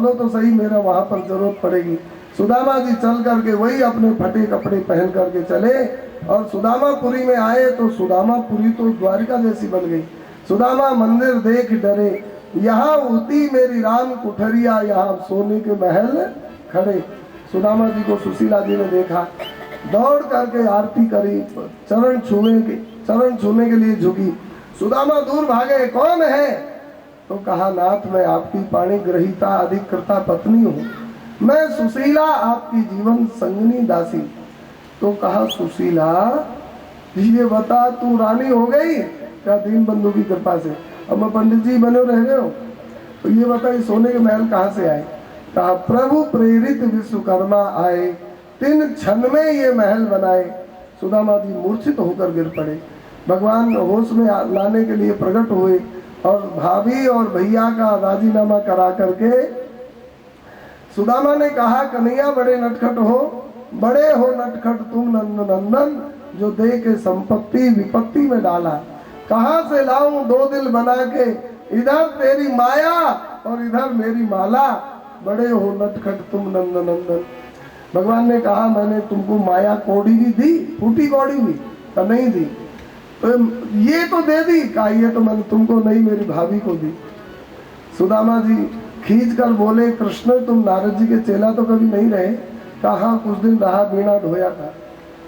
बोलो तो सही, मेरा वहां पर जरूरत पड़ेगी। सुदामा जी चल करके वही अपने फटे कपड़े पहन करके चले और सुदामापुरी में आए तो सुदामापुरी तो द्वारिका जैसी बन गई। सुदामा मंदिर देख डरे, यहाँ होती मेरी राम कुठरिया, यहाँ सोने के महल खड़े। सुदामा जी को सुशीला जी ने देखा, दौड़ करके आरती करी, चरण छूने के लिए झुकी। सुदामा दूर भागे, कौन है? तो कहा, नाथ मैं आपकी पाणी ग्रहिता अधिकृता पत्नी हूँ, मैं सुशीला आपकी जीवन संगनी दासी। तो कहा, सुशीला ये बता तू रानी हो गई क्या? दीन बंधु की कृपा से, अब मैं पंडित जी बने रह गए हो, तो ये बता ये सोने के महल कहाँ से आए? कहा, प्रभु प्रेरित विश्वकर्मा आए, 3 क्षण में ये महल बनाए। सुदामा जी मूर्छित होकर गिर पड़े। भगवान होश में लाने के लिए प्रकट हुए और भाभी और भैया का राजीनामा करा करके सुदामा ने कहा, कन्हैया बड़े नटखट हो, बड़े हो नटखट तुम नंदन, जो दे के संपत्ति विपत्ति में डाला। कहाँ से लाऊं 2 दिल बना के, इधर तेरी माया और इधर मेरी माला, बड़े हो नटखट तुम नंदन। भगवान ने कहा, मैंने तुमको माया कौड़ी भी दी, फूटी कौड़ी भी तो नहीं दी, तो ये तो दे दी। कहा, ये तो मैंने तुमको नहीं, मेरी भाभी को दी। सुदामा जी खींच कर बोले, कृष्ण तुम नारद जी के चेला तो कभी नहीं रहे? कहा, कुछ दिन रहा, बीणा ढोया था।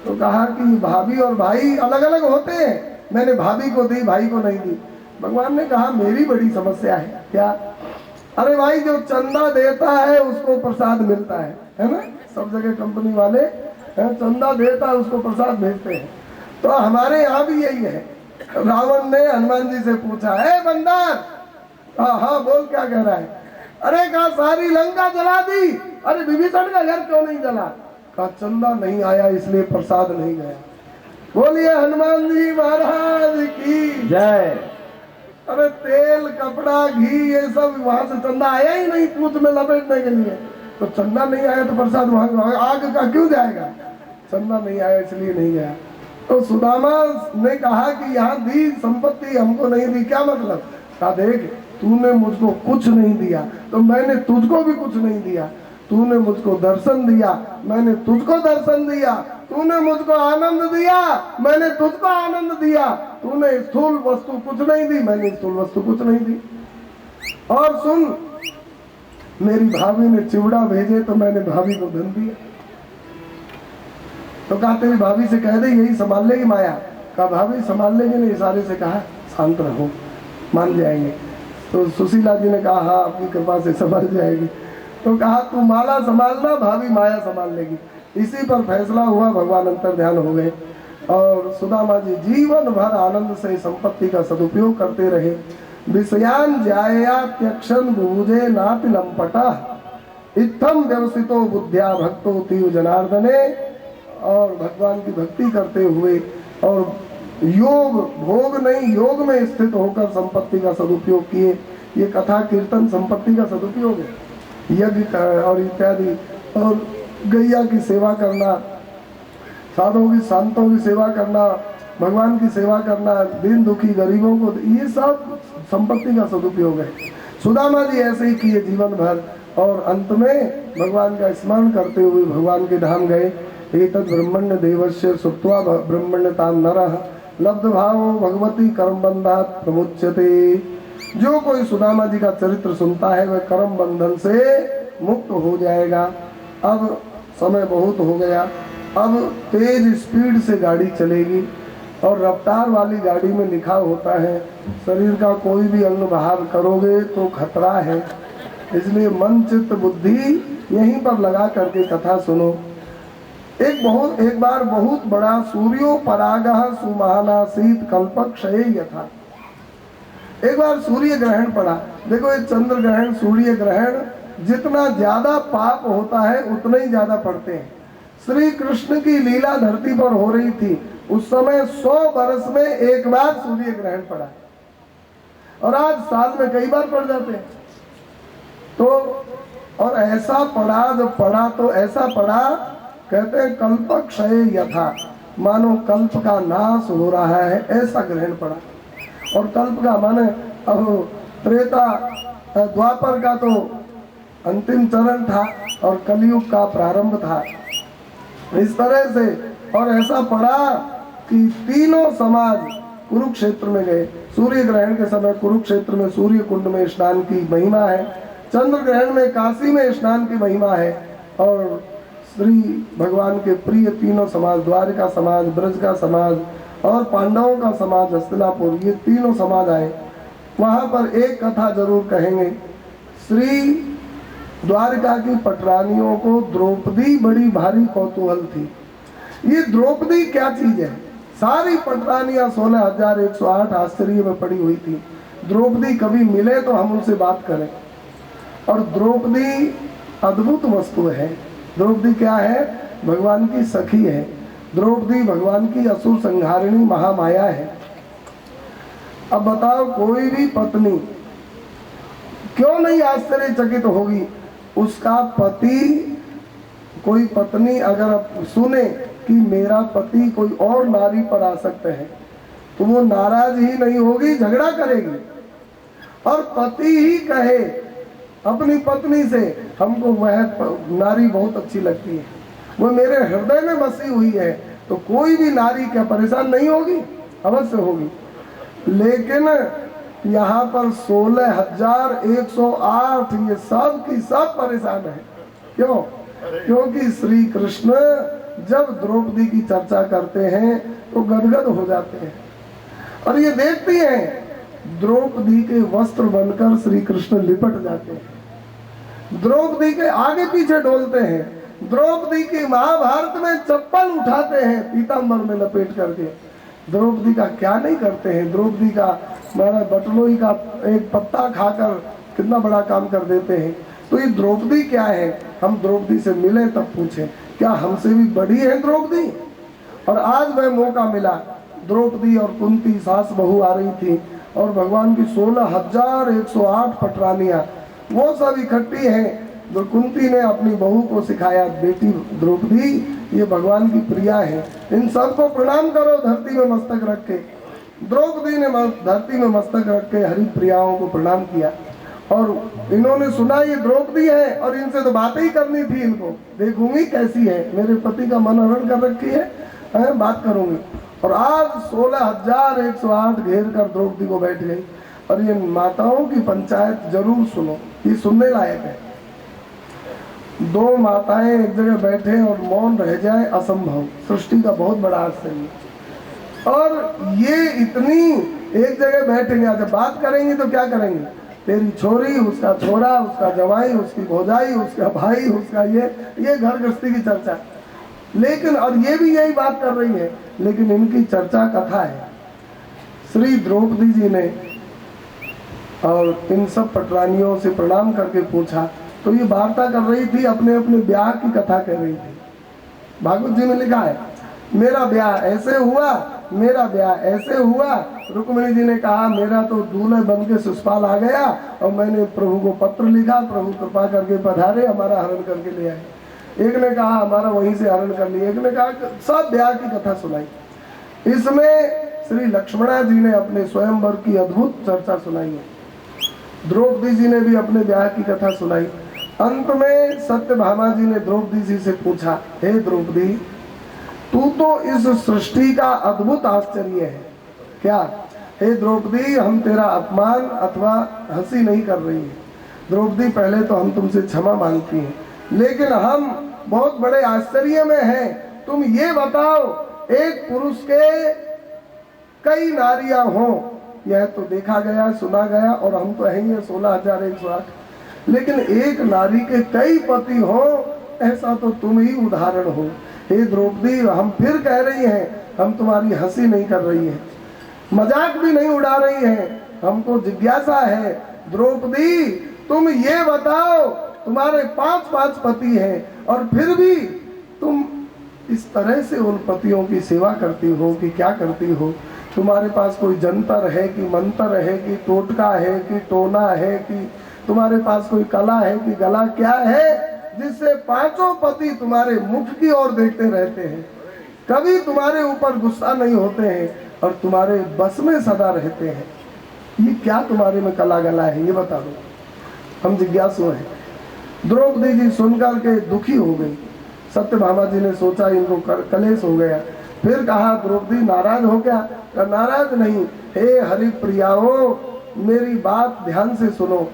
तो कहा कि भाभी और भाई अलग अलग होते हैं, मैंने भाभी को दी, भाई को नहीं दी। भगवान ने कहा, मेरी बड़ी समस्या है। क्या? अरे भाई, जो चंदा देता है उसको प्रसाद मिलता है ना? सब जगह कंपनी वाले चंदा देता है उसको प्रसाद भेजते हैं, तो हमारे यहाँ भी यही है। रावण ने हनुमान जी से पूछा, है बंदर? हाँ बोल, क्या कह रहा है? अरे कहा, सारी लंका जला दी। अरे विभीषण का घर क्यों नहीं जला? कहा, चंदा नहीं आया इसलिए प्रसाद नहीं गया। बोलिए हनुमान जी महाराज की जय। अरे तेल कपड़ा घी ये सब वहां से चंदा आया ही नहीं पूछ में लपेटने के लिए, तो चंदा नहीं आया तो प्रसाद वहां आग का क्यों जाएगा? चंदा नहीं आया इसलिए नहीं गया। तो सुदामा ने कहा कि यहाँ दी संपत्ति हमको नहीं दी, क्या मतलब? कहा, देख तूने मुझको कुछ नहीं दिया तो मैंने तुझको भी कुछ नहीं दिया। तूने मुझको दर्शन दिया, मैंने तुझको दर्शन दिया। तूने मुझको आनंद दिया, मैंने तुझको आनंद दिया। तूने स्थूल वस्तु कुछ नहीं दी, मैंने स्थूल वस्तु कुछ नहीं दी। और सुन, मेरी भाभी ने चिवड़ा भेजे तो मैंने भाभी को धन दिया। तो कहा, तेरी भाभी से कह दे यही संभाल लेगी माया। कहा, भाभी संभाल लेंगे नहीं, इशारे से कहा शांत रहो, मान जाएंगे। तो सुशीला जी ने कहा, हाँ आपकी कृपा से संभाल जाएगी। तो कहा, तू माला संभालना, भाभी माया संभाल लेगी। इसी पर फैसला हुआ, भगवान अंतर ध्यान हो गए और सुदामा जी जीवन भर आनंद से संपत्ति का सदुपयोग करते रहे। विषयान जाया त्यक्षन बुभुजे नाति लंपटा, इत्थम व्यवसितो बुद्ध्या भक्तो तीव जनार्दने। और भगवान की भक्ति करते हुए और योग भोग नहीं योग में स्थित होकर संपत्ति का सदुपयोग किए। ये कथा कीर्तन संपत्ति का सदुपयोग है। यज्ञ और इत्यादि, और गैया की सेवा करना, साधुओं की संतों की सेवा करना, भगवान की सेवा करना, दीन दुखी गरीबों को, ये सब संपत्ति का सदुपयोग है। सुदामा जी ऐसे ही किए जीवन भर और अंत में भगवान का स्मरण करते हुए भगवान के धाम गए। एतद् ब्रह्मण्य देवस्य सुत्वा ब्रह्मण्यतां नरः लब्ध भावो भगवती कर्म बंधात प्रमुच्यते। जो कोई सुदामा जी का चरित्र सुनता है वह कर्म बंधन से मुक्त हो जाएगा। अब समय बहुत हो गया, अब तेज स्पीड से गाड़ी चलेगी और रफ्तार वाली गाड़ी में लिखा होता है शरीर का कोई भी अंग बाहर करोगे तो खतरा है, इसलिए मन चित्त बुद्धि यहीं पर लगा करके कथा सुनो। एक बार बहुत बड़ा सूर्यो परागः सुमहानासीत कल्पक्षये यथा। एक बार सूर्य ग्रहण पड़ा। देखो, एक चंद्र ग्रहण सूर्य ग्रहण जितना ज्यादा पाप होता है उतना ही ज्यादा पड़ते हैं। श्री कृष्ण की लीला धरती पर हो रही थी, उस समय 100 वर्ष में एक बार सूर्य ग्रहण पड़ा और आज साल में कई बार पड़ जाते हैं। तो और ऐसा पड़ा, जब पड़ा तो ऐसा पड़ा, कहते हैं कल्पक्षय यथा, मानो कल्प का नाश हो रहा है ऐसा ग्रहण पड़ा। और कल्प का माने अब त्रेता द्वापर का तो अंतिम चरण था और कलयुग का प्रारंभ था। इस तरह से और ऐसा पड़ा कि तीनों समाज कुरुक्षेत्र में गए। सूर्य ग्रहण के समय कुरुक्षेत्र में सूर्य कुंड में स्नान की महिमा है, चंद्र ग्रहण में काशी में स्नान की महिमा है। और श्री भगवान के प्रिय तीनों समाज, द्वारका समाज, ब्रज का समाज और पांडवों का समाज हस्तिनापुर, ये तीनों समाज आए। वहाँ पर एक कथा जरूर कहेंगे। श्री द्वारका की पटरानियों को द्रौपदी बड़ी भारी कौतूहल थी। ये द्रौपदी क्या चीज है? सारी पटरानियां 16,108 आश्चर्य में पड़ी हुई थी। द्रौपदी कभी मिले तो हम उनसे बात करें। और द्रौपदी अद्भुत वस्तु है। द्रौपदी क्या है? भगवान की सखी है। द्रौपदी भगवान की असुर संहारिणी महामाया है। अब बताओ, कोई भी पत्नी क्यों नहीं आश्चर्यचकित होगी? उसका पति, कोई पत्नी अगर सुने कि मेरा पति कोई और नारी पर आसक्त है तो वो नाराज ही नहीं होगी, झगड़ा करेगी। और पति ही कहे अपनी पत्नी से, हमको वह नारी बहुत अच्छी लगती है, वो मेरे हृदय में बसी हुई है, तो कोई भी नारी क्या परेशान नहीं होगी? अवश्य होगी। लेकिन यहाँ पर 16,108 ये सब की सब परेशान है। क्यों? क्योंकि श्री कृष्ण जब द्रौपदी की चर्चा करते हैं तो गदगद हो जाते हैं और ये देखती हैं, द्रौपदी के वस्त्र बनकर श्री कृष्ण लिपट जाते हैं, द्रौपदी के आगे पीछे डोलते हैं, द्रौपदी की महाभारत में चप्पल उठाते हैं पीताम्बर में लपेट करके। द्रौपदी का क्या नहीं करते हैं? द्रौपदी का हमारा बटलोई का एक पत्ता खाकर कितना बड़ा काम कर देते हैं। तो ये द्रौपदी क्या है? हम द्रौपदी से मिले तब पूछे, क्या हमसे भी बड़ी है द्रौपदी? और आज वह मौका मिला। द्रौपदी और कुंती सास बहू आ रही थी और भगवान की 16,108 पटरानियां वो सब इकट्ठी हैं। जो कुंती ने अपनी बहू को सिखाया, बेटी द्रौपदी ये भगवान की प्रिया है, इन सबको प्रणाम करो धरती में मस्तक रख के। द्रौपदी ने धरती में मस्तक रख के हरि प्रियाओं को प्रणाम किया और इन्होंने सुना ये द्रौपदी है और इनसे तो बातें ही करनी थी, इनको देखूंगी कैसी है, मेरे पति का मन हरण कर रखी है, बात करूंगी। और आज 16,108 घेर कर द्रौपदी को बैठ गई। और ये माताओं की पंचायत जरूर सुनो, ये सुनने लायक है। दो माताएं एक जगह बैठे और मौन रह जाए असंभव, सृष्टि का बहुत बड़ा आश्चर्य। और ये इतनी एक जगह बैठेंगे, जब बात करेंगी तो क्या करेंगे? तेरी छोरी, उसका छोरा, उसका जवाई, उसकी भौजाई, उसका भाई, उसका ये घर गृहस्थी की चर्चा। लेकिन और ये भी यही बात कर रही है, लेकिन इनकी चर्चा कथा है। श्री द्रौपदी जी ने और इन सब पटरानियों से प्रणाम करके पूछा, तो ये वार्ता कर रही थी, अपने अपने ब्याह की कथा कर रही थी। भागवत जी में लिखा है, मेरा ब्याह ऐसे हुआ, मेरा ब्याह ऐसे हुआ। रुक्मिणी जी ने कहा, मेरा तो दूल्हे बन के सुष्पाल आ गया और मैंने प्रभु को पत्र लिखा, प्रभु कृपा करके पधारे, हमारा हरण करके ले आए। एक ने कहा हमारा वहीं से हरण कर लिया, एक ने कहा सब ब्याह की कथा सुनाई। इसमें श्री लक्ष्मणा जी ने अपने स्वयंवर की अद्भुत चर्चा सुनाई है, द्रौपदी जी ने भी अपने ब्याह की कथा सुनाई। अंत में सत्यभामा जी ने द्रौपदी जी से पूछा, हे द्रौपदी, तू तो इस सृष्टि का अद्भुत आश्चर्य है क्या? हे द्रौपदी, हम तेरा अपमान अथवा हंसी नहीं कर रही है। द्रौपदी, पहले तो हम तुमसे क्षमा मांगती हैं, लेकिन हम बहुत बड़े आश्चर्य में हैं। तुम ये बताओ, एक पुरुष के कई नारियां हों, यह तो देखा गया, सुना गया, और हम तो हैं 16,108, लेकिन एक नारी के कई पति हो, ऐसा तो तुम ही उदाहरण हो। हे द्रौपदी, हम फिर कह रही हैं, हम तुम्हारी हंसी नहीं कर रही है, मजाक भी नहीं उड़ा रही है, हमको जिज्ञासा है। द्रौपदी, तुम ये बताओ, तुम्हारे 5 पति हैं और फिर भी तुम इस तरह से उन पतियों की सेवा करती हो कि क्या करती हो? तुम्हारे पास कोई जंतर है कि मंत्र है कि टोटका है कि टोना है कि तुम्हारे पास कोई कला है कि गला क्या है, जिससे 5 पति तुम्हारे मुख की ओर देखते रहते हैं, कभी तुम्हारे ऊपर गुस्सा नहीं होते हैं और तुम्हारे बस में सदा रहते हैं? ये क्या तुम्हारे में कला गला है, ये बता दो, हम जिज्ञासु हैं। द्रौपदी जी सुनकर के दुखी हो गई। सत्यभामा जी ने सोचा इनको कलेश हो गया। फिर कहा द्रौपदी नाराज हो क्या? नाराज नहीं, हे हरिप्रियाओ मेरी बात ध्यान से सुनो।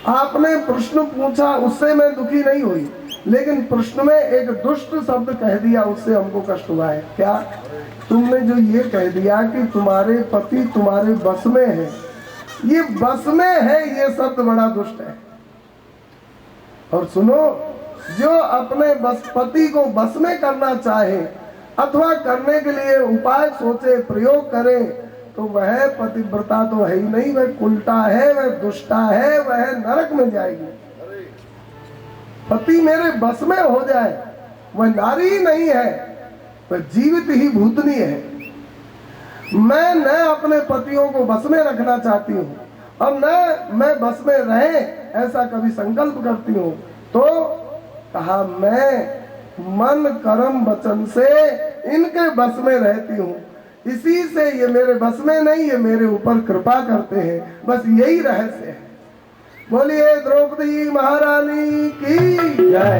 आपने प्रश्न पूछा उससे मैं दुखी नहीं हुई, लेकिन प्रश्न में एक दुष्ट शब्द कह दिया उससे हमको कष्ट हुआ है। क्या? तुमने जो ये कह दिया कि तुम्हारे पति तुम्हारे बस में है, ये बस में है ये शब्द बड़ा दुष्ट है। और सुनो, जो अपने बस पति को बस में करना चाहे अथवा करने के लिए उपाय सोचे प्रयोग करे, तो वह पतिव्रता तो है ही नहीं, वह उल्टा है, वह दुष्टा है, वह नरक में जाएगी। पति मेरे बस में हो जाए, वह नारी नहीं है, वह जीवित ही भूतनी है। मैं न अपने पतियों को बस में रखना चाहती हूँ और न मैं बस में रहे ऐसा कभी संकल्प करती हूँ। तो कहा मैं मन कर्म वचन से इनके बस में रहती हूँ, इसी से ये मेरे बस में नहीं, ये मेरे ऊपर कृपा करते हैं, बस यही रहस्य है। बोलिए द्रौपदी महारानी की जय।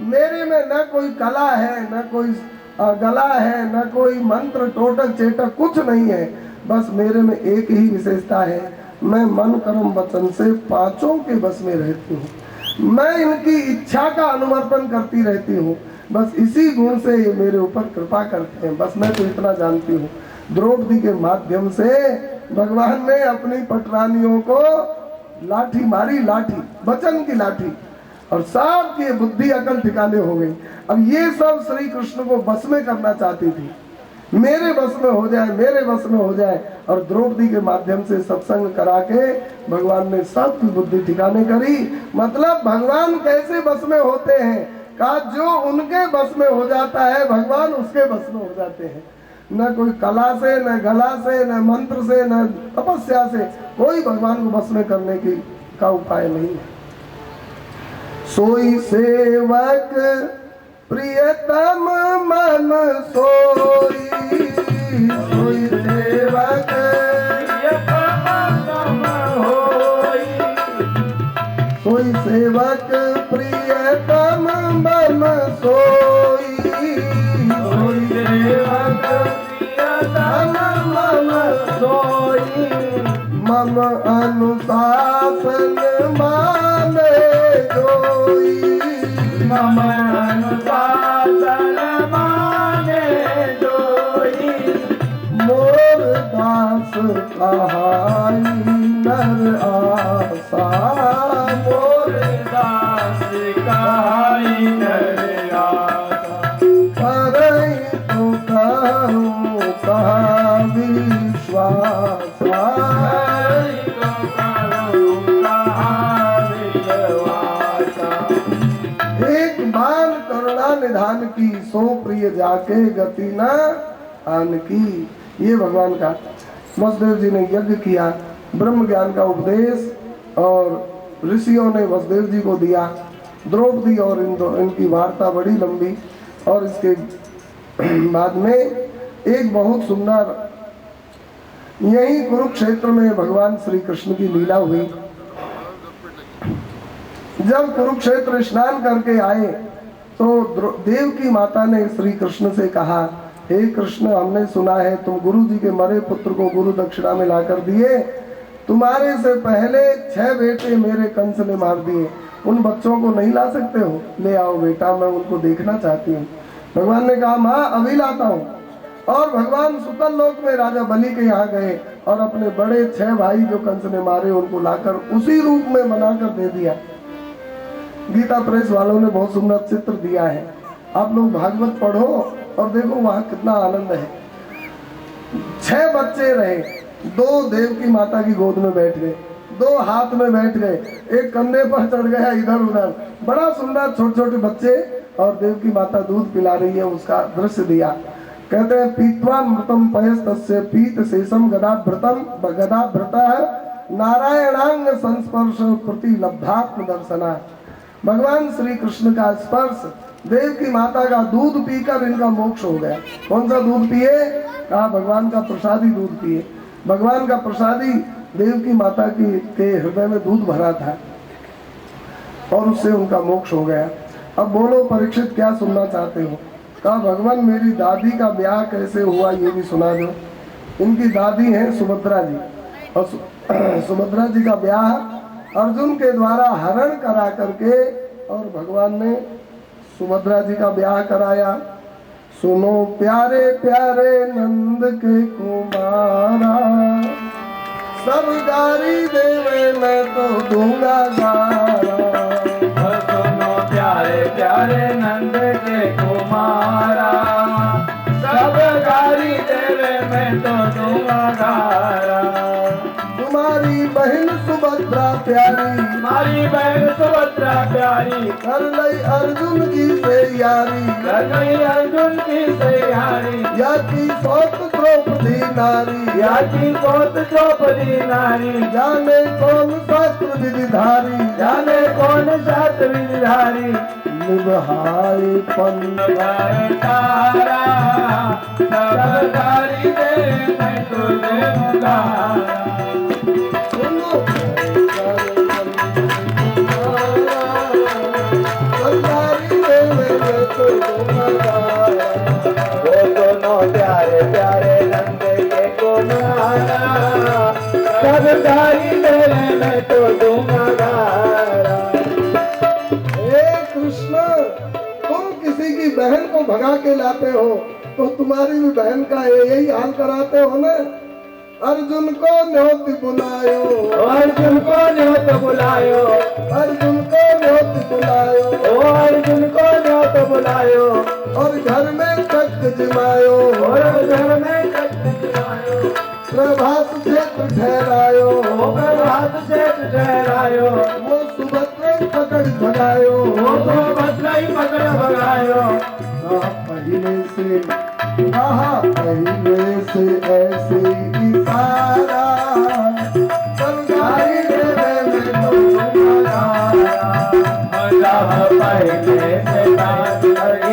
मेरे में न कोई कला है, न कोई गला है, न कोई मंत्र टोटक चेटक कुछ नहीं है, बस मेरे में एक ही विशेषता है, मैं मन कर्म वचन से पांचों के बस में रहती हूँ, मैं इनकी इच्छा का अनुवर्तन करती रहती हूँ, बस इसी गुण से ये मेरे ऊपर कृपा करते हैं, बस मैं तो इतना जानती हूँ। द्रौपदी के माध्यम से भगवान ने अपनी पटरानियों को लाठी मारी, लाठी वचन की लाठी, और सब की बुद्धि अकल ठिकाने हो गई। अब ये सब श्री कृष्ण को बस में करना चाहती थी, मेरे बस में हो जाए, मेरे बस में हो जाए, और द्रौपदी के माध्यम से सत्संग करा के भगवान ने सबकी बुद्धि ठिकाने करी। मतलब भगवान कैसे बस में होते हैं? कहा जो उनके बस में हो जाता है भगवान उसके बस में हो जाते हैं। न कोई कला से, न गला से, न मंत्र से, न तपस्या से कोई भगवान को बस में करने की का उपाय नहीं है। सोई सेवक प्रियतम मन सोई, सोई सेवक प्रियतम होई, सोई सेवक प्रियतम मन सोई, सोई सेवक प्रियतम मन सोई, मम अनुशासन माने जोई, मम अनुशासन माने जोई, मोर दास कहाई नर आशा, मोर दास कहाई नर आशा, करई तो कहूँ कहा विश्वास, निधान की सो प्रिय जाके गति न आन की। ये भगवान का वसुदेव जी ने यज्ञ किया, ब्रह्म ज्ञान का उपदेश और ऋषियों ने वसुदेव जी को दिया। द्रौपदी और इनकी वार्ता बड़ी लंबी, और इसके बाद में एक बहुत सुंदर यही कुरुक्षेत्र में भगवान श्री कृष्ण की लीला हुई। जब कुरुक्षेत्र स्नान करके आए तो देव की माता ने श्री कृष्ण से कहा, हे कृष्ण हमने सुना है तुम गुरु जी के मरे पुत्र को गुरु दक्षिणा में लाकर दिए, तुम्हारे से पहले 6 बेटे मेरे कंस ने मार दिए, उन बच्चों को नहीं ला सकते हो? ले आओ बेटा, मैं उनको देखना चाहती हूँ। भगवान ने कहा माँ अभी लाता हूँ। और भगवान सुतल लोक में राजा बलि के यहाँ गए और अपने बड़े 6 भाई जो कंस ने मारे उनको लाकर उसी रूप में बनाकर दे दिया। गीता प्रेस वालों ने बहुत सुंदर चित्र दिया है, आप लोग भागवत पढ़ो और देखो वहाँ कितना आनंद है। 6 बच्चे रहे, 2 देव की माता की गोद में बैठ गए, 2 हाथ में बैठ गए, एक कंधे पर चढ़ गया इधर उधर, बड़ा सुंदर छोटे छोटे बच्चे, और देव की माता दूध पिला रही है, उसका दृश्य दिया। कहते हैं पीत्वा मृतम पयस्तस्य पीत शेषम गदाभृतः नारायणांग संस्पर्श प्रतिलब्धात्म दर्शना। भगवान श्री कृष्ण का स्पर्श, देव की माता का दूध पीकर इनका मोक्ष हो गया। कौन सा दूध पिए? कहा भगवान का प्रसादी दूध पिए। भगवान का प्रसादी देव की माता के हृदय में दूध भरा था। और उससे उनका मोक्ष हो गया। अब बोलो परीक्षित क्या सुनना चाहते हो? कहा भगवान मेरी दादी का ब्याह कैसे हुआ ये भी सुना दो। इनकी दादी हैं सुभद्रा जी, और सुभद्रा जी का ब्याह अर्जुन के द्वारा हरण करा करके और भगवान ने सुभद्रा जी का ब्याह कराया। सुनो प्यारे प्यारे नंद के कुमारा, सब गारी देवे मैं तो दूंगा गारा। सुनो प्यारे प्यारे नंद के कुमारा, सब गारी देवे मैं तो दूंगा गारा। तुम्हारी बहन सुभद्रा प्यारी, हमारी बहन सुभद्रा प्यारी, कर लई अर्जुन जी से यारी। कर गई अर्जुन की सैयारी, या की सौत द्रौपदी नारी, या की बहुत द्रौपदी नारी। जाने कौन शास्त्र विधिधारी, जाने कौन शास्त्र विधारी। निभाए पंथ तारा, सब गारी दे मैं तुझे गारा। वो दोनों प्यारे प्यारे नंद के कुमारा, सब गारी दे मैं तो दूंगा गारा। हे कृष्ण, तुम किसी की बहन को भगा के लाते हो तो तुम्हारी भी बहन का यही हाल कराते हो ना। अर्जुन को न्योत बुलायो, अर्जुन को न्योत बुलायो, अर्जुन को न्योत बुलायो, ओ अर्जुन को न्योत बुलायो। और घर में तख्त जमायो, और घर में तख्त जमायो। प्रभास क्षेत्र ठहरायो, ओ प्रभात से ठहरायो। वो सुभद्रा पकड़ भगायो। वो तो भद्रा ही पकड़ भगायो। पहले से पहले से ऐसे इशारा, सरकारी देवे में तो तुम्हारा। पहले से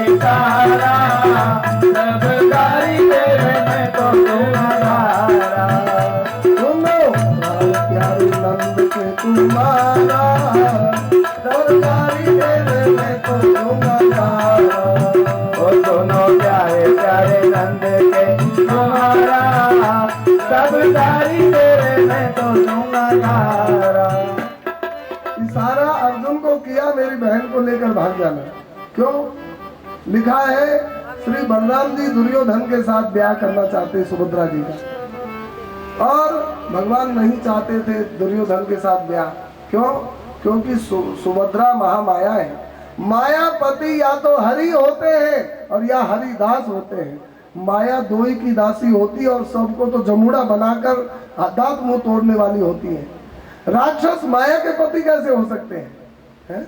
इशारा, सब गारी देवे मैं तो तुम्हारा। सुनो प्यारे नंद के तुम्हारा, सरकारी देवे में तो तुम्हारा। ओ दोनों प्यारे प्यारे नंद के तुम्हारा, सब गारी देवे मैं तो दूंगा गारा। इशारा अर्जुन को किया मेरी बहन को लेकर भाग जाना। क्यों? लिखा है श्री बलराम जी दुर्योधन के साथ ब्याह करना चाहते सुभद्रा जी का, और भगवान नहीं चाहते थे दुर्योधन के साथ ब्याह। क्यों? क्योंकि सुभद्रा महामाया है। मायापति या तो हरि होते हैं और या हरिदास होते हैं। माया दो ही की दासी होती है और सबको तो जमुड़ा बनाकर दांत मुंह तोड़ने वाली होती है। राक्षस माया के पति कैसे हो सकते हैं?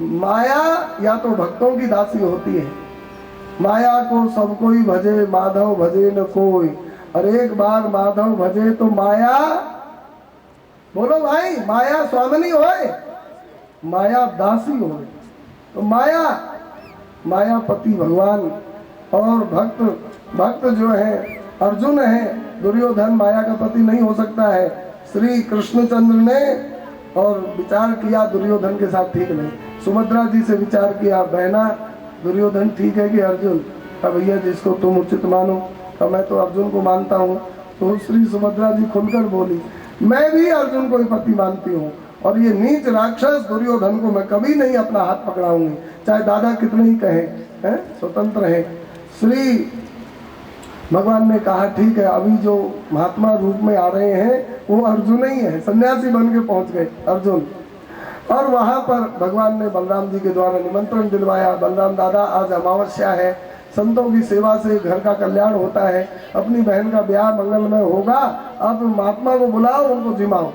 माया या तो भक्तों की दासी होती है। माया को सब कोई भजे, माधव भजे न कोई। और एक बार माधव भजे तो माया, बोलो भाई, माया स्वामिनी होए, माया दासी होए। तो मायापति भगवान और भक्त जो है अर्जुन है। दुर्योधन माया का पति नहीं हो सकता है। श्री कृष्णचंद्र ने और विचार किया दुर्योधन के साथ ठीक नहीं। सुभद्रा जी से विचार किया, बहना दुर्योधन ठीक है कि अर्जुन? अब भैया जिसको तुम उचित मानो। तो मैं तो अर्जुन को मानता हूँ। तो श्री सुभद्रा जी खुलकर बोली, मैं भी अर्जुन को ही पति मानती हूँ, और ये नीच राक्षस दुर्योधन को मैं कभी नहीं अपना हाथ पकड़ाऊंगी, चाहे दादा कितने ही कहें, स्वतंत्र है। श्री भगवान ने कहा ठीक है, अभी जो महात्मा रूप में आ रहे हैं वो अर्जुन ही है। सन्यासी बन के पहुंच गए अर्जुन। और वहां पर भगवान ने बलराम जी के द्वारा निमंत्रण दिलवाया, बलराम दादा आज अमावस्या है, संतों की सेवा से घर का कल्याण होता है, अपनी बहन का ब्याह मंगलमय होगा, आप महात्मा को बुलाओ, उनको जिमाओ।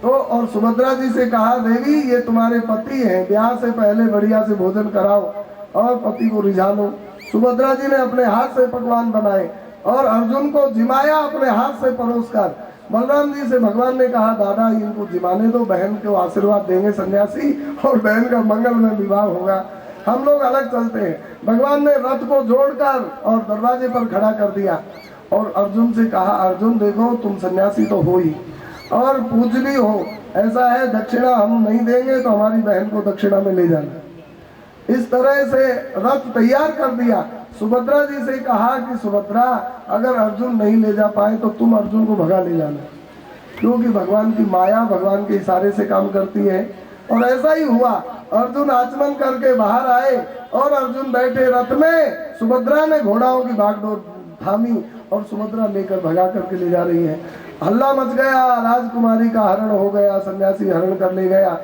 तो और सुभद्रा जी से कहा, देवी ये तुम्हारे पति हैं, ब्याह से पहले बढ़िया से भोजन कराओ और पति को रिझा लो। सुभद्रा जी ने अपने हाथ से पकवान बनाए और अर्जुन को जिमाया अपने हाथ से परोसकर। बलराम जी से भगवान ने कहा, दादा इनको जिमाने दो, बहन को आशीर्वाद देंगे सन्यासी और बहन का मंगलमय विवाह होगा, हम लोग अलग चलते हैं। भगवान ने रथ को जोड़कर और दरवाजे पर खड़ा कर दिया और अर्जुन से कहा, अर्जुन देखो तुम सन्यासी तो हो ही और पूजनी हो, ऐसा है दक्षिणा हम नहीं देंगे तो हमारी बहन को दक्षिणा में ले जाना। इस तरह से रथ तैयार कर दिया। सुभद्रा जी से कहा कि सुभद्रा अगर अर्जुन नहीं ले जा पाए तो तुम अर्जुन को भगा ले जाना, क्योंकि भगवान की माया भगवान के इशारे से काम करती है। और ऐसा ही हुआ, अर्जुन आचमन करके बाहर आए और अर्जुन बैठे रथ में, सुभद्रा ने घोड़ाओं की भागदौड़ थामी और सुभद्रा लेकर भगा करके ले जा रही है। हल्ला मच गया, राजकुमारी का हरण हो गया, सन्यासी हरण कर ले गया।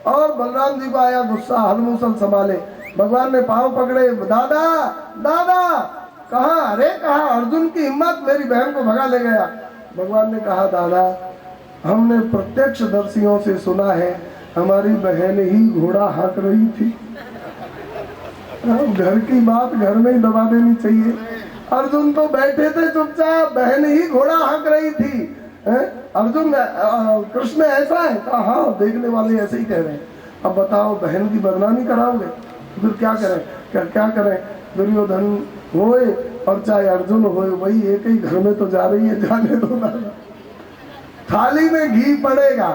और बलराम जी को आया गुस्सा, हलमूसल संभाले, भगवान ने पांव पकड़े, दादा दादा कहा, अरे कहा अर्जुन की हिम्मत, मेरी बहन को भगा ले गया। भगवान ने कहा दादा हमने प्रत्यक्षदर्शियों से सुना है हमारी बहन ही घोड़ा हाँक रही थी। घर की बात घर में ही दबा देनी चाहिए। अर्जुन तो बैठे थे चुपचाप, बहन ही घोड़ा हाँक रही थी। अर्जुन कृष्ण ऐसा है? कहा हाँ, देखने वाले ऐसे ही कह रहे हैं। अब बताओ बहन की बदनामी कराओगे, फिर क्या करें? क्या करें? दुर्योधन होए और चाहे अर्जुन होए, वही एक ही घर में तो जा रही है, जाने दो ना। थाली में घी पड़ेगा,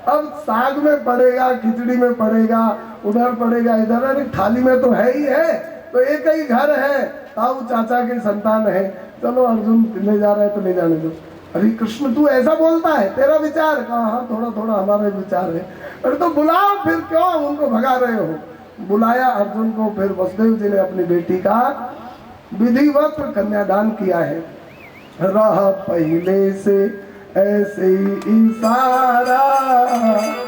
अब साग में पड़ेगा, खिचड़ी में पड़ेगा, उधर पड़ेगा, इधर, अरे थाली में तो है ही है, तो एक ही घर है, ताऊ चाचा के संतान है, चलो अर्जुन ले जा रहे हैं तो ले जाने दो। अरे कृष्ण तू ऐसा बोलता है, तेरा विचार? कहा हाँ थोड़ा थोड़ा हमारा विचार है। अरे तो बुलाओ, फिर क्यों उनको भगा रहे हो? बुलाया अर्जुन को। फिर वसुदेव जी ने अपनी बेटी का विधिवत कन्यादान किया है। रहा पहले से ऐसे ही इशारा,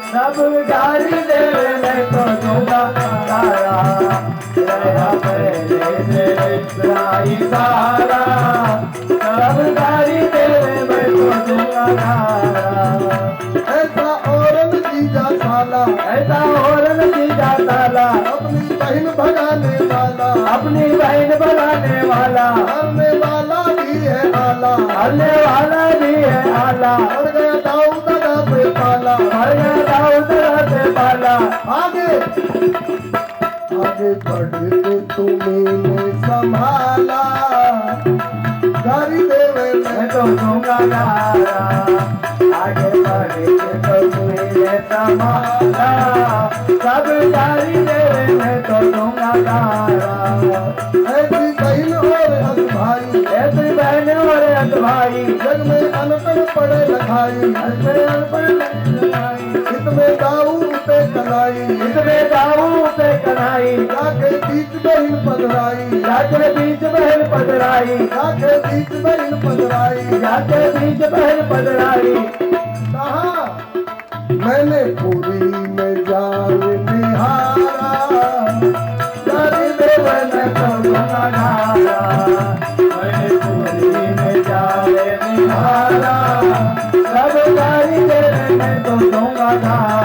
सब गारी देने तो दूंगा तारा, रहा पहले से इशारा, सब गारी देने में तो दूंगा तारा। ऐसा औरन जीजा साला, ऐसा औरन जीजा साला, अपनी बहन भगाने वाला, अपनी बहन भगाने वाला, हरने वाला भी है आला, हरने वाला भी है आला। मर गया दाऊद दादा पे पाला, मर गया दाऊद दादा पे पाला। आगे आगे बढ़ते तुम्हें संभाला, गारी देवे मैं तो दूंगा तारा, आगे बढ़े तो मुझे संभाला, सब गारी देवे मैं तो दूंगा तारा। ऐसी बहन और हस भाई, ऐसी बहन और हस भाई, जग में अनपढ़ पड़े लखाई, इसमें दाऊ पे कलाई, इसमें दाऊ पे कन्हाई, जाके बीच बहन पधराई, जाके बीच बहन पधराई, जाके बीच बहन पधराई। जाके बीच बहन पधराई। कहा मैंने पूरी में जाल निहारा, गारी देवे मैं तो दूंगा तारा, मैंने पूरी में जाले निहारा, सब गारी देवे मैं तो दूंगा तारा।